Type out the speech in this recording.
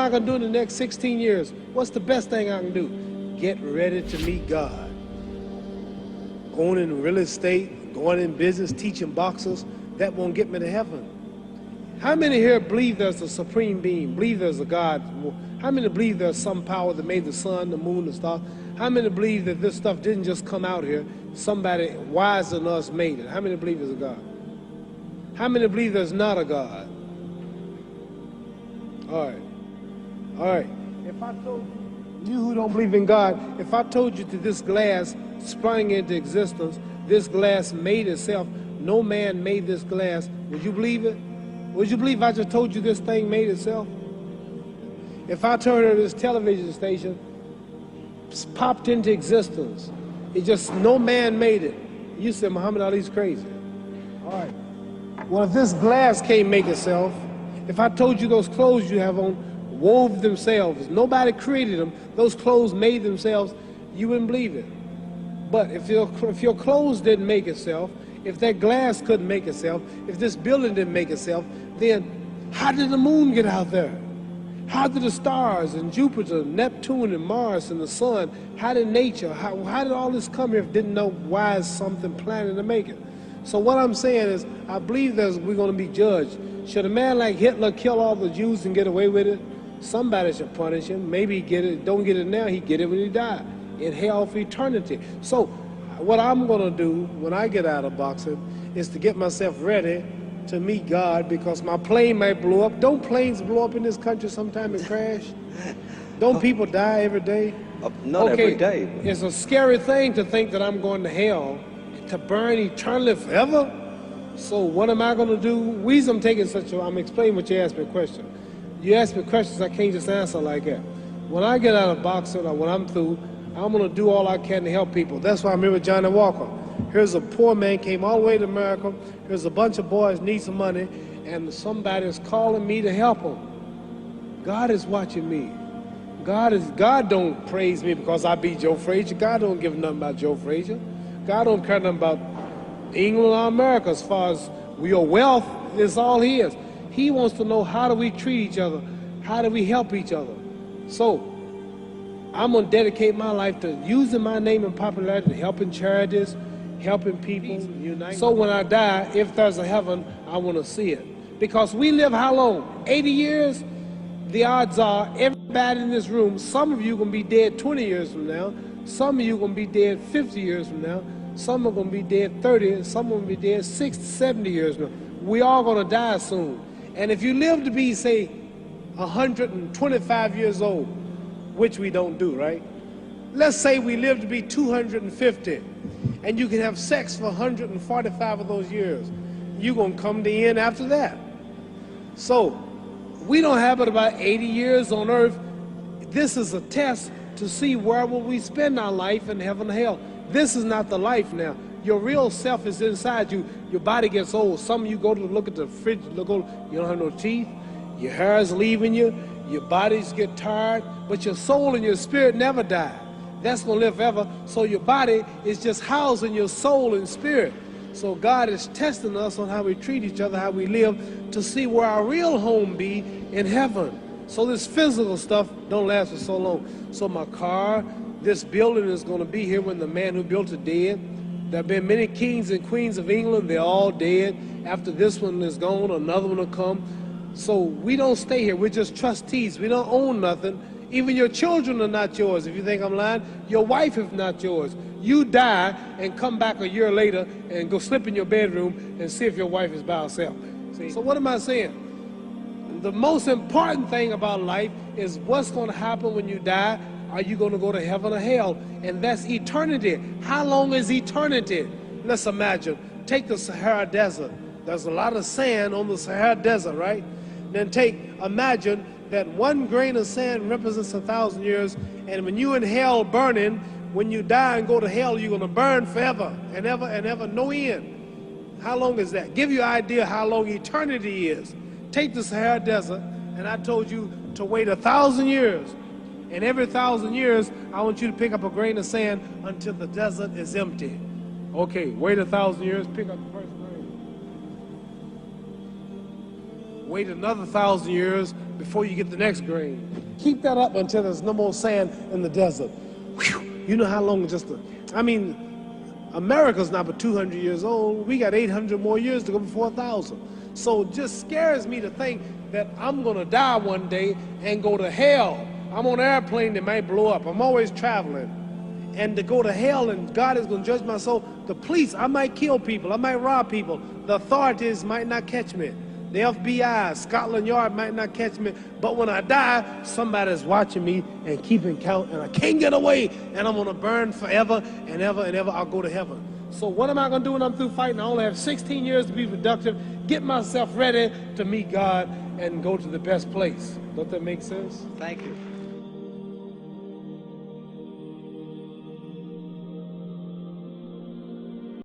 I going to do in the next 16 years? What's the best thing I can do? Get ready to meet God. Going in real estate, going in business, teaching boxers, that won't get me to heaven. How many here believe there's a supreme being, believe there's a God? How many believe there's some power that made the sun, the moon, the stars? How many believe that this stuff didn't just come out here? Somebody wiser than us made it. How many believe there's a God? How many believe there's not a God? All right. All right. If I told you who don't believe in God, if I told you that this glass sprang into existence, this glass made itself, no man made this glass, would you believe it? Would you believe I just told you this thing made itself? If I turned on this television station, popped into existence, it just, no man made it. You said Muhammad Ali's crazy. All right. Well, if this glass can't make itself, if I told you those clothes you have on wove themselves, nobody created them, those clothes made themselves, you wouldn't believe it. But if your clothes didn't make itself, if that glass couldn't make itself, if this building didn't make itself, then how did the moon get out there? How did the stars and Jupiter, Neptune and Mars and the sun, how did nature, how did all this come here if didn't know why is something planning to make it? So what I'm saying is, I believe that we're going to be judged. Should a man like Hitler kill all the Jews and get away with it? Somebody should punish him. Maybe he get it, don't get it now, he get it when he died, in hell for eternity. So what I'm going to do when I get out of boxing is to get myself ready to meet God, because my plane might blow up. Don't planes blow up in this country sometime and crash? Don't people die every day? Not every day. It's a scary thing to think that I'm going to hell to burn eternally forever. So what am I going to do? Reason I'm taking I'm explaining what you asked me a question. You ask me questions I can't just answer like that. When I get out of boxing or when I'm through, I'm going to do all I can to help people. That's why I'm here with Johnny Walker. Here's a poor man, came all the way to America. Here's a bunch of boys need some money, and somebody is calling me to help them. God is watching me. God don't praise me because I beat Joe Frazier. God don't give nothing about Joe Frazier. God don't care nothing about England or America as far as your wealth is all his. He wants to know, how do we treat each other? How do we help each other? So I'm going to dedicate my life to using my name and popularity, helping charities, helping people. So when I die, if there's a heaven, I want to see it. Because we live how long? 80 years? The odds are everybody in this room, some of you are going to be dead 20 years from now. Some of you are going to be dead 50 years from now. Some are going to be dead 30, some are going to be dead 60, 70 years from now. We all going to die soon. And if you live to be, say, 125 years old, which we don't do, right? Let's say we live to be 250, and you can have sex for 145 of those years. You're going to come to the end after that. So we don't have but about 80 years on earth. This is a test to see where will we spend our life in heaven or hell. This is not the life now. Your real self is inside you. Your body gets old. Some of you go to look at the fridge, you don't have no teeth. Your hair is leaving you. Your bodies get tired. But your soul and your spirit never die. That's going to live forever. So your body is just housing your soul and spirit. So God is testing us on how we treat each other, how we live, to see where our real home be in heaven. So this physical stuff don't last for so long. So my car, this building is going to be here when the man who built it dead. There have been many kings and queens of England. They're all dead. After this one is gone, another one will come. So we don't stay here. We're just trustees. We don't own nothing. Even your children are not yours. If you think I'm lying, your wife is not yours. You die and come back a year later and go slip in your bedroom and see if your wife is by herself. See? So what am I saying? The most important thing about life is what's going to happen when you die. Are you going to go to heaven or hell? And that's eternity. How long is eternity? Let's imagine. Take the Sahara Desert. There's a lot of sand on the Sahara Desert, right? Then imagine that one grain of sand represents 1,000 years, and when you in hell burning, when you die and go to hell, you're going to burn forever and ever, no end. How long is that? Give you an idea how long eternity is. Take the Sahara Desert, and I told you to wait 1,000 years. And every 1,000 years, I want you to pick up a grain of sand until the desert is empty. Okay, wait 1,000 years, pick up the first grain. Wait another 1,000 years before you get the next grain. Keep that up until there's no more sand in the desert. Whew. You know how long America's not but 200 years old. We got 800 more years to go before 1,000. So it just scares me to think that I'm gonna die one day and go to hell. I'm on an airplane that might blow up. I'm always traveling. And to go to hell and God is gonna judge my soul. The police, I might kill people, I might rob people. The authorities might not catch me. The FBI, Scotland Yard might not catch me. But when I die, somebody's watching me and keeping count, and I can't get away, and I'm gonna burn forever and ever and ever. I'll go to heaven. So what am I gonna do when I'm through fighting? I only have 16 years to be productive, get myself ready to meet God and go to the best place. Don't that make sense? Thank you.